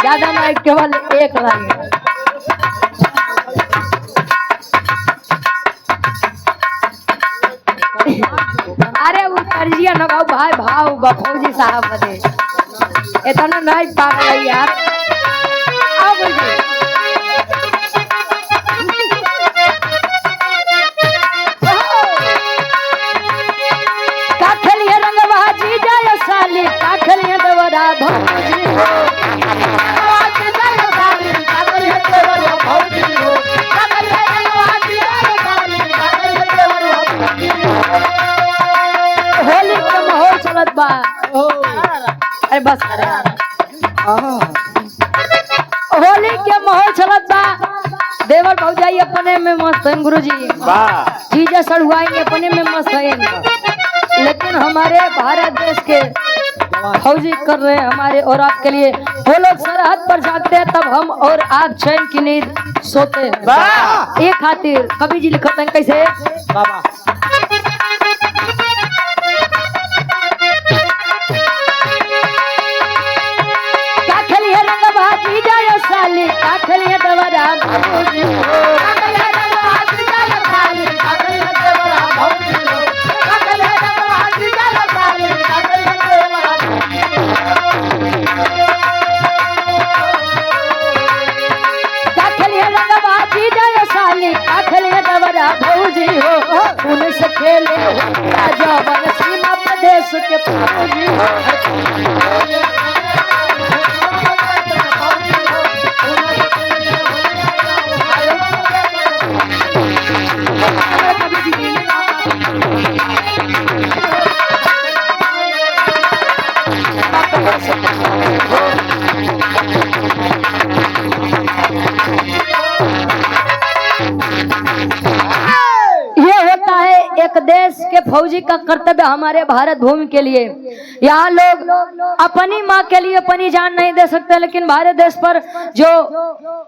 ज्यादा ना, केवल एक लाइन। अरे वो कर्जिया न गाओ भाई भाव फौजी साहब बने इतना नहीं पागल है यार। अब काखलिया रंग बाजी जाय साली काखलिया दवरा भौजी हो आवाज जाय साली काखलिया दवरा भौजी हो काखलिया आवाज जाय साली काखलिया दवरा भौजी हो। होली का माहौल चलत बा। अरे बस करे होली के माहौल चलत बा। देवर भौजाई अपने में मस्त है गुरुजी, चीजें सड़ुआई अपने में मस्त है, लेकिन हमारे भारत देश के फौजी कर रहे हैं हमारे और आपके लिए। वो लोग सरहद पर जाते हैं तब हम और आप चैन की नींद सोते हैं। एक खातिर कवि जी लिखते हैं कैसे बाबा काखलिया रंग बाजी जाय साली काखलिया दवरा भौजी हो काखलिया रंग बाजी जाय साली काखलिया दवरा भौजी हो काखलिया रंग बाजी जाय साली काखलिया दवरा भौजी हो काखलिया रंग बाजी जाय साली काखलिया दवरा भौजी हो उनसे खेले राजा बन सीमा प्रदेश के फौजी हो। ये होता है एक देश के फौजी का कर्तव्य हमारे भारत भूमि के लिए। यहाँ लोग अपनी माँ के लिए अपनी जान नहीं दे सकते, लेकिन भारत देश पर जो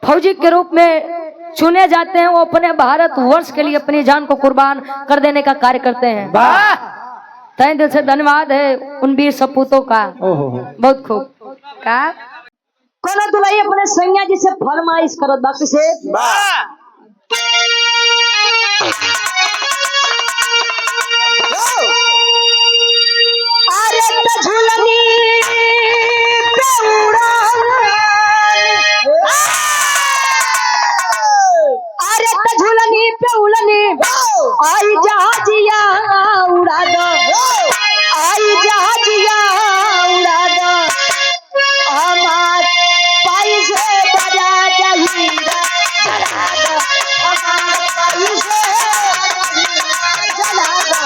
फौजी के रूप में चुने जाते हैं वो अपने भारत वर्ष के लिए अपनी जान को कुर्बान कर देने का कार्य करते हैं। तहे दिल से धन्यवाद है उन वीर सपूतों का। बहुत खूब का कोनो दुलाई अपने सैया जी से फरमाइश करत बाकी से अरे त झुलनी पे अरे त झुलनी पे उड़नी आई जहाजिया उड़ा दो आई जहाजिया उड़ा दो हमार पैसे बजा जहीरा जला दो हमार पैसे जला दो।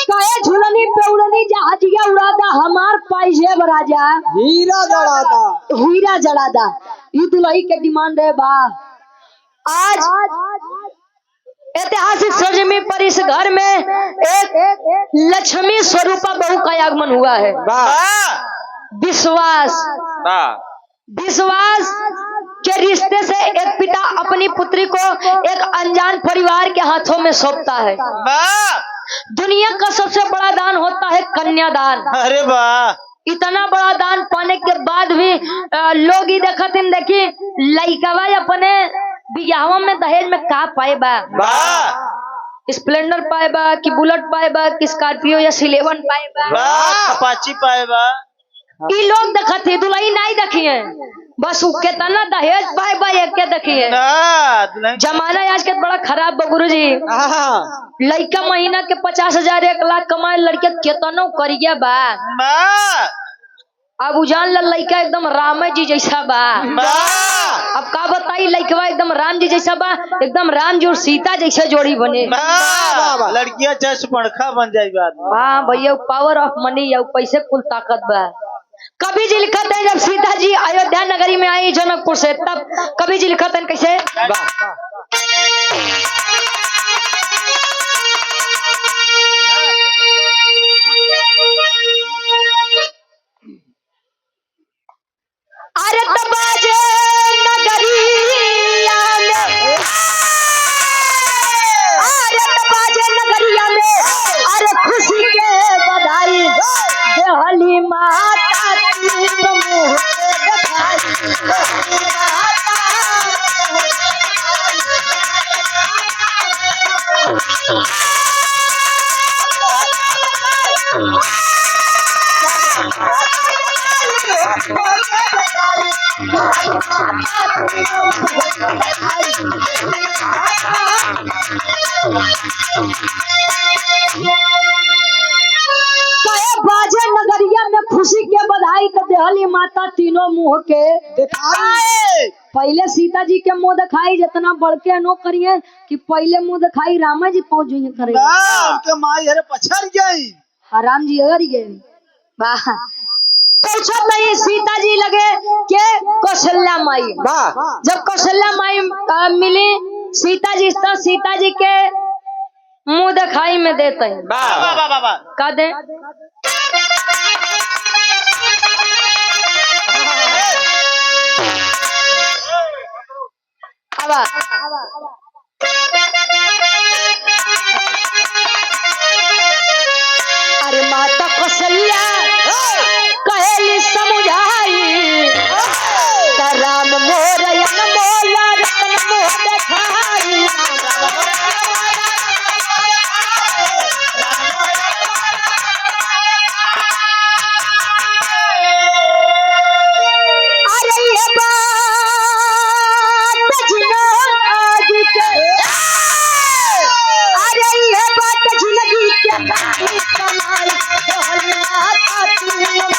कहे झुलनी पे उड़नी जहाजिया उड़ादा हमार पैसे बराजा हीरा जड़ादा ये दुल्ही के डिमांड है बा। आज ऐतिहासिक सरजमी पर इस घर में एक लक्ष्मी स्वरूपा बहू का आगमन हुआ है। विश्वास विश्वास के रिश्ते से एक पिता अपनी पुत्री को एक अनजान परिवार के हाथों में सौंपता है। दुनिया का सबसे बड़ा दान होता है कन्यादान। अरे वाह, इतना बड़ा दान पाने के बाद भी लोग ही देखी लइकवा अपने बियाह में दहेज में का पाए बा, स्प्लेंडर पाए बा कि बुलेट पाए बा कि स्कॉर्पियो या सिलेवन पाए बा, अपाची पाए बा। ई लोग देखते दुल्ही नहीं देखी है, बस केतना दहेज पाए बा एक के देखी है। जमाना आज के बड़ा खराब बा गुरुजी। लड़का महीना के 50,000 1 लाख कमाए लड़के केतनो करिया बा। अब उजान लड़का एकदम राम जी जैसा बा। अब का बताई लड़कवा एकदम राम जी जैसा बा, एकदम राम जी और सीता जैसा जोड़ी बने। लड़कियां जस पंखा बन जाएगा। हाँ भैया, पावर ऑफ मनी या पैसे कुल ताकत बा। कवि जी लिखते हैं जब सीता जी अयोध्या नगरी में आई जनकपुर से, तब कवि जी लिखते हैं कैसे कहे बाजे नगरिया में खुशी के बधाई तो देहली माता तीनों मुंह के दिखाई पहले सीता जी के मुंह दिखाई जितना बढ़के नो करिए कि पहले मुंह दिखाई रामा जी पहुंच जाइए करेगा उनके माई हरे पछड़ गई राम जी अगर गए वाह पूछो नहीं सीता जी लगे के कौशल्या माई जब कौशल्या माई मिली सीता जी तो सीता जी के मुंह दिखाई में देते हैं का दे अरे माता कौशल्या कहेली समझाई राम मोर मोला रतन मोह दिखाई अरे ये बात जिना आगे के अरे ये बात जिंदगी के कमाई दोहली माता तीनों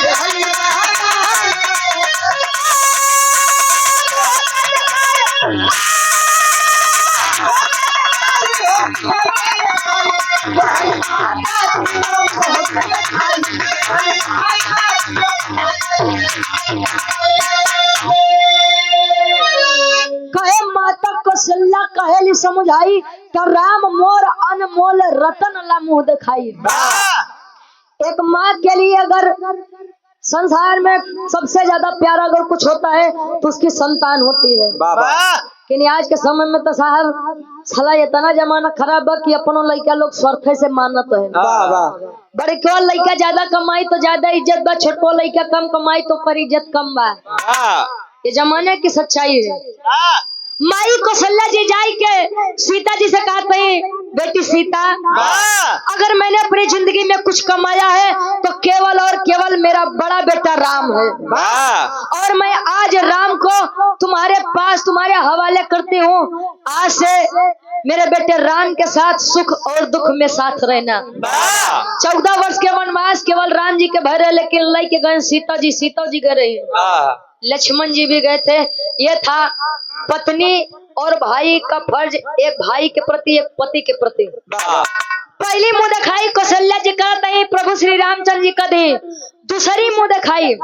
दोहली कहे माता कौशल्या कहेली समझाई तो राम मोर अनमोल रतन ला मुंह दिखाई एक माँ के लिए अगर संसार में सबसे ज्यादा प्यारा अगर कुछ होता है तो उसकी संतान होती है लेकिन आज के समय में तो साहब साला इतना जमाना खराब है कि अपनों लड़का लोग स्वार्थ से मानत है बड़े क्यों लड़का ज्यादा कमाई तो ज्यादा इज्जत बा छोटो लड़का कम कमाई तो पर इज्जत कम बा ये जमाने की सच्चाई है माई कौशल्या जी जाई के सीता जी से कहते हैं बेटी सीता अगर मैंने अपनी जिंदगी में कुछ कमाया है तो केवल और केवल मेरा बड़ा बेटा राम है और मैं आज राम को तुम्हारे पास तुम्हारे हवाले करती हूँ आज से मेरे बेटे राम के साथ सुख और दुख में साथ रहना 14 वर्ष के वनवास केवल राम जी के भरे लेकिन लई के गए सीता जी गए रही लक्ष्मण जी भी गए थे ये था पत्नी और भाई का फर्ज एक भाई के प्रति एक पति के प्रति पहली मुंह दिखाई कौशल्या जी कहते हैं प्रभु श्री रामचंद्र जी का दी दूसरी मुंह दिखाई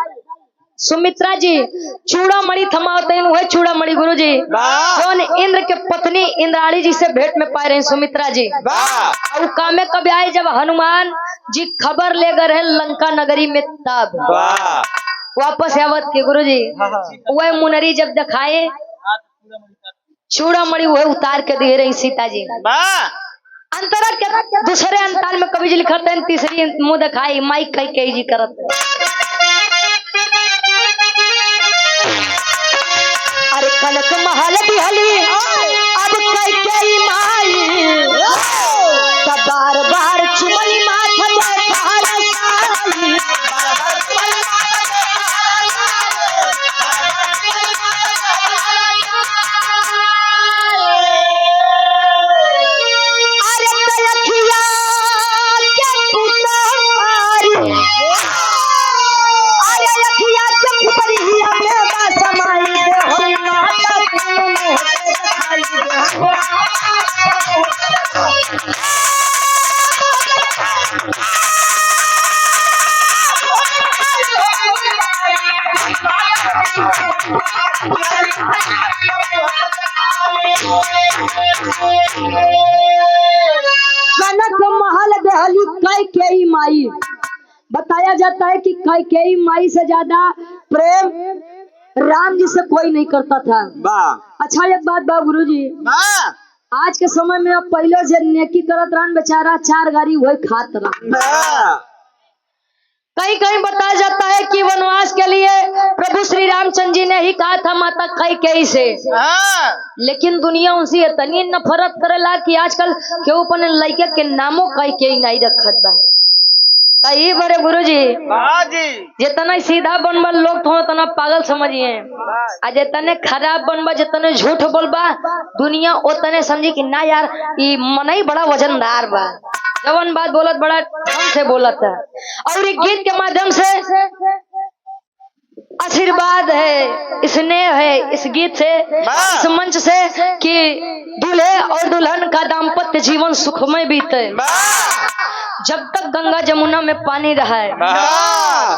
सुमित्रा जी चूड़ामणि थमाते हैं वह चूड़ामणि गुरु जी कौन इंद्र के पत्नी इंद्राणी जी से भेंट में पाए रहे सुमित्रा जी और कामे कब आए जब हनुमान जी खबर ले गए रहे लंका नगरी में तब वापस आवत के गुरु जी वह मुनरी जब दिखाए चूड़ामणि वह उतार के दे रही सीता जी अंतरा के दूसरे अंतर में कवि जी लिखते हैं तीसरी मुंह दिखाई माइक कई जी करत अरे कनक महल बिहली अब कई माई तब बार बार चुमली माथा कनक महल दहली कैकेयी माई बताया जाता है कि कैकेयी माई से ज्यादा प्रेम राम जी से कोई नहीं करता था। अच्छा एक बात बा गुरु जी आज के समय में अब पहले से नेकी करत रहन बेचारा चार गाड़ी वही खात रहा। कहीं कहीं बताया जाता है कि वनवास के लिए प्रभु श्री रामचंद्र जी ने ही कहा था माता कैकेयी से, लेकिन दुनिया उनसे इतनी नफरत करेला कि आजकल केहू अपन लड़के के नामों कैकेयी नहीं रखत बा। तही बड़े गुरुजी हाँ जी जितना सीधा बनबा लोग तो उतना पागल समझिए आ जितने खराब बनबा जितने झूठ बोलबा दुनिया उतने समझी कि ना यार ये मन ही बड़ा वजनदार बा जवन बात बोलत बड़ा ढंग से बोलत है और ये गीत के माध्यम से आशीर्वाद है स्नेह है इस गीत से इस मंच से कि दूल्हे और दुल्हन का दाम्पत्य जीवन सुखमय बीते जब तक गंगा जमुना में पानी रहा है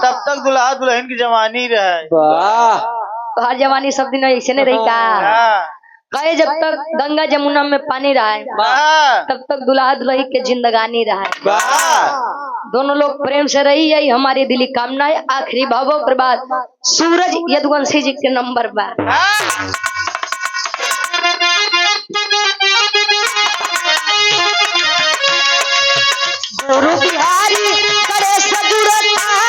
तब तक दुल्हा दुल्हन की जवानी रहे तो हर जवानी सब दिन ऐसे नहीं रही का कहे जब तक गंगा जमुना में पानी रहा है तब तक दुल्हा दुल्हन के जिंदगानी रहा है दोनों लोग प्रेम से रही है हमारी दिली कामना है आखिरी भावों पर बाद सूरज यदुवंशी जी के नंबर पर गुरु बिहारी करे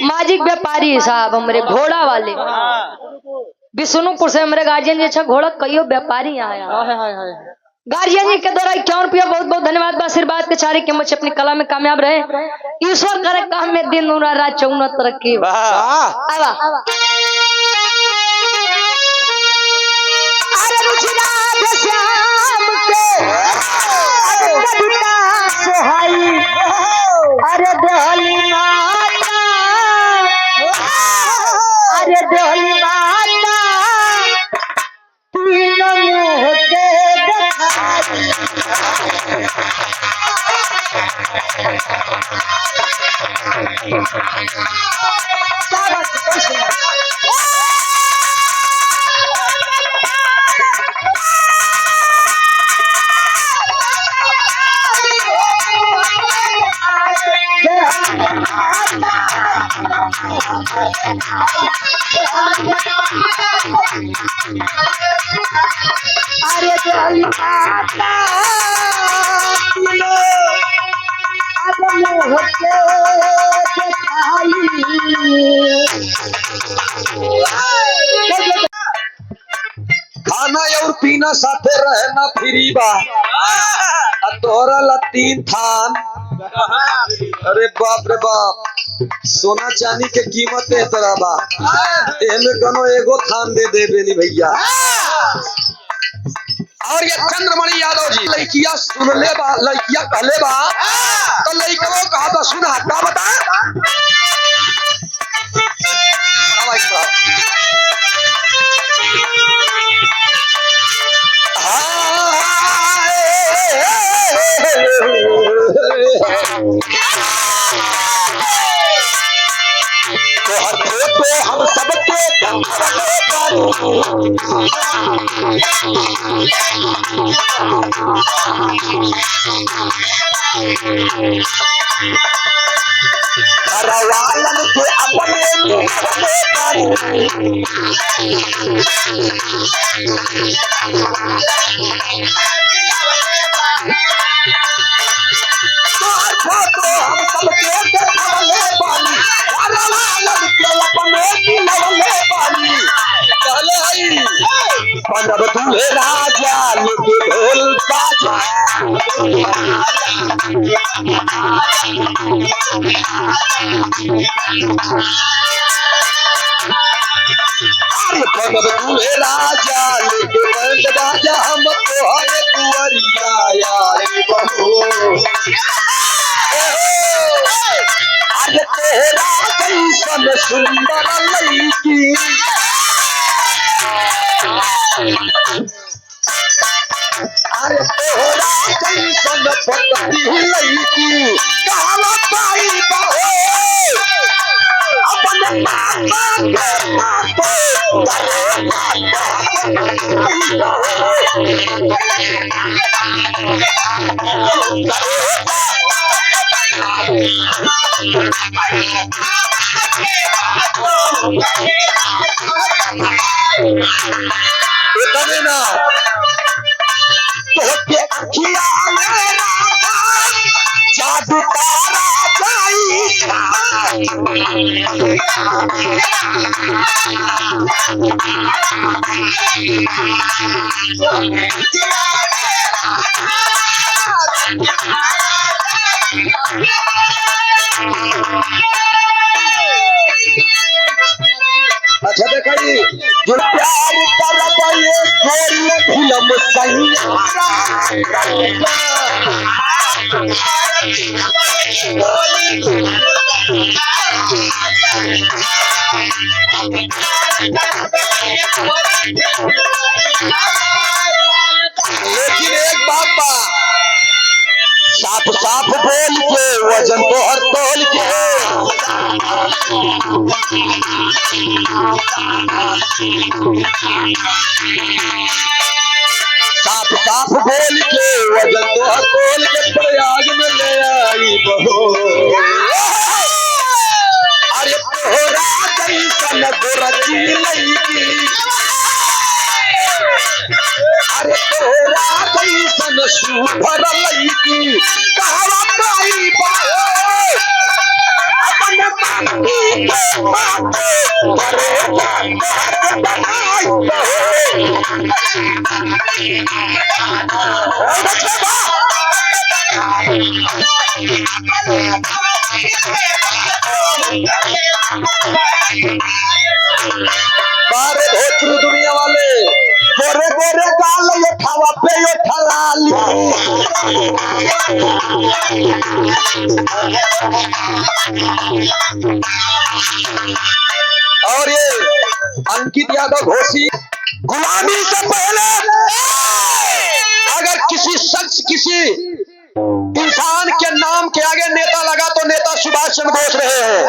माजिक व्यापारी साहब हमारे घोड़ा वाले विष्णुपुर से हमारे गार्जियन जी अच्छा घोड़ा कईयो व्यापारी आया गार्जियन जी के द्वारा 51 रुपया बहुत बहुत धन्यवाद आशीर्वाद के चारे के मच अपनी कला में कामयाब रहे ईश्वर करे काम में दिन दूना रात चौगुना तरक्की अरे डोली माता अरे डोली माता तीन मुँह के अरे डोली माता अब मुँह के खाना और पीना साथे रहना फ्री बा तोहरा ला 3 थान अरे बाप रे बाप सोना चांदी के कीमत है तरह बा एमे कनो एगो थान दे दे बेनी भैया और ये चंद्रमणि यादव जी लड़किया सुन ले बा लड़किया कहले बा तो लड़कवा कहा था सुन हटा बता तो हम सबके घरवालन के अपने तो हम सबके देखले पानी घरवालन के अपने मिलले पानी चले आई बनब दूल्हे राजा लुटे ढोल बाजा बनब दूल्हे राजा लुटे बंद बाजा हम तो हरे कुंवरिया यार बहू अरे तेरा कैसन सुंदर लड़की अरे तेरा कैसन पतली लड़की कहाँ पाई बहो अपने इतने ना तो के अखिया मेरा जादू तारा अच्छा देखिए जो प्यार कर ये गोरी फिल्म सही लेकिन एक बात बा साफ साफ बोल के वजन तो हर तोल के साफ साफ बोल के वजन तो हर तोल के प्रयाग में ले आई बहो अरे तोहरा जैसन गोरखी लईकी अरे तोरा कैसन सुभर लईकी कहवा पाई बाओ अपन माटी के माटे करे बनाई बारे भोजपुरी दुनिया वाले गोरे गोरे गाल ये खावा पे ये ठलाली और ये अंकित यादव घोषी गुलामी से पहले अगर किसी शख्स किसी इंसान के नाम के आगे नेता लगा तो नेता सुभाष चंद्र बोस रहे हैं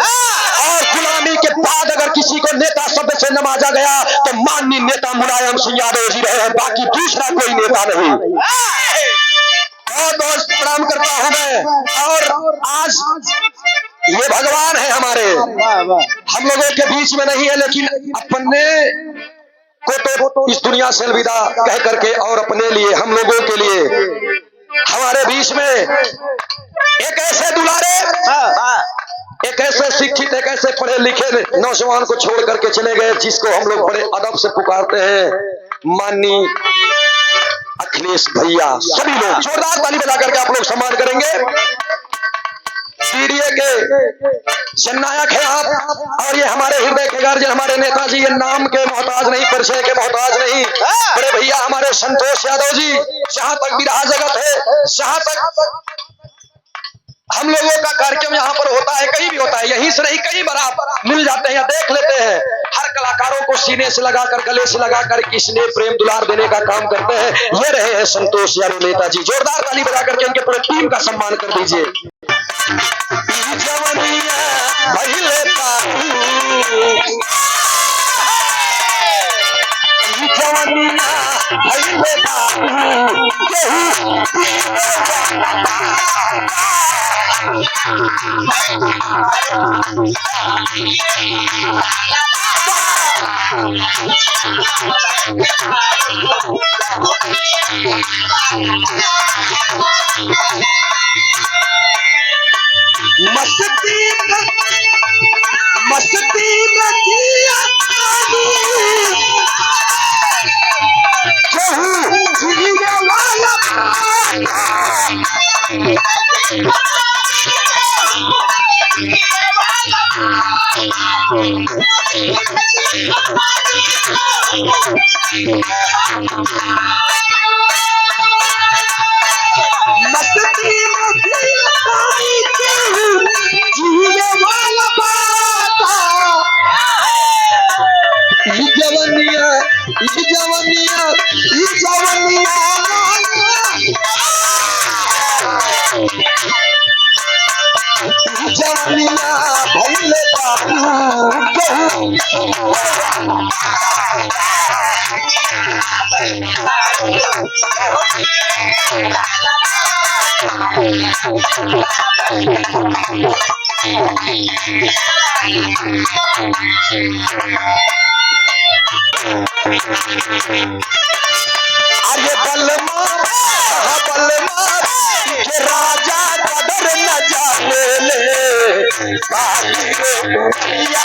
और गुलामी के बाद अगर किसी को नेता शब्द से नवाजा गया तो माननीय नेता मुलायम सिंह यादव जी रहे हैं, बाकी दूसरा कोई नेता नहीं। बहुत बहुत प्रणाम करता हूं मैं। और आज ये भगवान है हमारे, हम लोगों के बीच में नहीं है, लेकिन अपने को तो इस दुनिया से अलविदा कह करके और अपने लिए हम लोगों के लिए हमारे बीच में एक ऐसे दुलारे एक ऐसे शिक्षित एक ऐसे पढ़े लिखे नौजवान को छोड़ करके चले गए जिसको हम लोग बड़े अदब से पुकारते हैं माननीय अखिलेश भैया। सभी लोग जोरदार ताली बजा करके आप लोग सम्मान करेंगे। पीडीए के जननायक है आप और ये हमारे हृदय के गार्जियन हमारे नेताजी, ये नाम के मोहताज नहीं, परिचय के मोहताज नहीं, बड़े भैया हमारे संतोष यादव जी। जहां तक विराह जगत है, जहां तक हम लोगों का कार्यक्रम यहाँ पर होता है, कहीं भी होता है, यहीं से नहीं कहीं बार आप मिल जाते हैं, देख लेते हैं। हर कलाकारों को सीने से लगाकर गले से लगाकर किसने प्रेम दुलार देने का काम करते हैं, ये रहे हैं संतोष यादव नेताजी। जोरदार ताली बजा करके उनके पूरे टीम का सम्मान कर दीजिए। मस्ती में जिया जवनिया भैले बाबू अरे बलमा के राजा कदर न जाने ले बागी रे दुनिया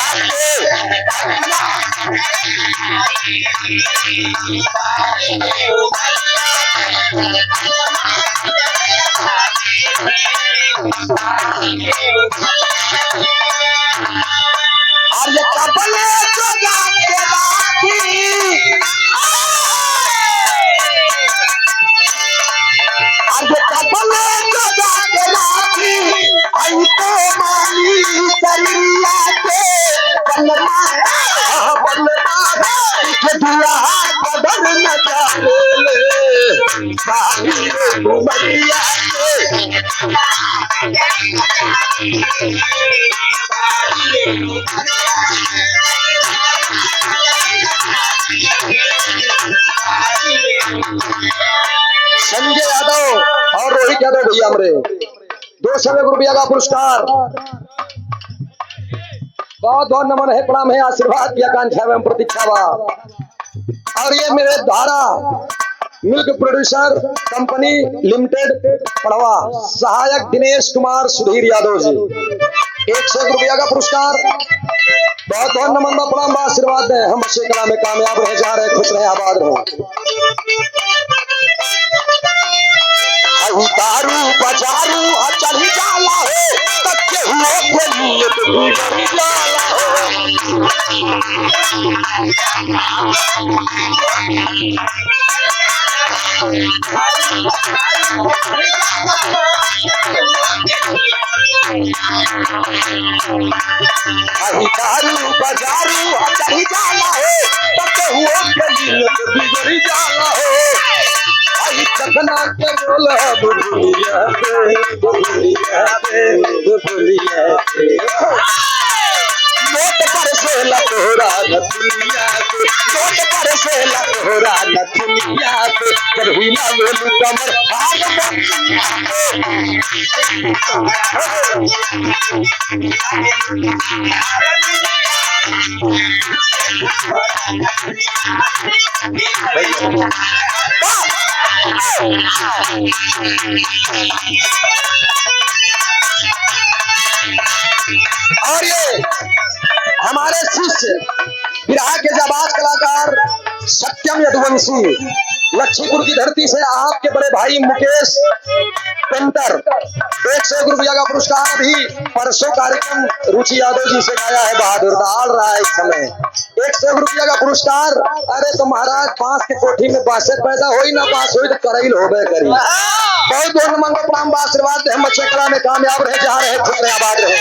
अरे कबले जो जाके राखी अरे कबले जो जाके राखी आई तो माली सरिया के बलमा के दुआ कदर न जाने ले बागी रे दुनिया संजय यादव और रोहित यादव भैया हमरे 200 रुपया का पुरस्कार बहुत बहुत नमन है, प्रणाम है, आशीर्वाद की आकांक्षा एवं प्रतीक्षा बा। और ये मेरे धारा मिल्क प्रोड्यूसर कंपनी लिमिटेड पड़वा सहायक दिनेश कुमार सुधीर यादव जी 100 रुपया का पुरस्कार बहुत बहुत नमन बा, प्रणाम बा, आशीर्वाद दें। हम अच्छे कला में कामयाब रहे, जा रहे, खुश रहे, आबाद रहे। दारू बजारू चली जाला हो तक्के हुए के लिए तो जाला हो दारू बजारू चली जाला हो तक्के हुए के लिए तो बिगड़ी जाला हो चकना के बोल बुलिया नोट पर से लकोरा नथुनिया के नोट पर से लकोरा नथुनिया के करहुला बोलू कमर और ये हमारे शिष्य बिरहा के जाबाज कलाकार सत्यम यदुवंशी लक्ष्मीपुर की धरती से आपके बड़े भाई मुकेश पेंटर 100 रुपया का पुरस्कार भी परसों कार्यक्रम रुचि यादव जी से गाया है, बहादुर डाल रहा है इस समय 100 रुपया का पुरस्कार। अरे तो महाराज बांस के कोठी में बांसे पैदा हो ही ना बांस हो तो करैल होबे करी। बहुत बहुत नमन का प्रणाम, आशीर्वाद हम अच्छे कला में कामयाब रहे, जा रहे, खुश रहे, आबाद रहे।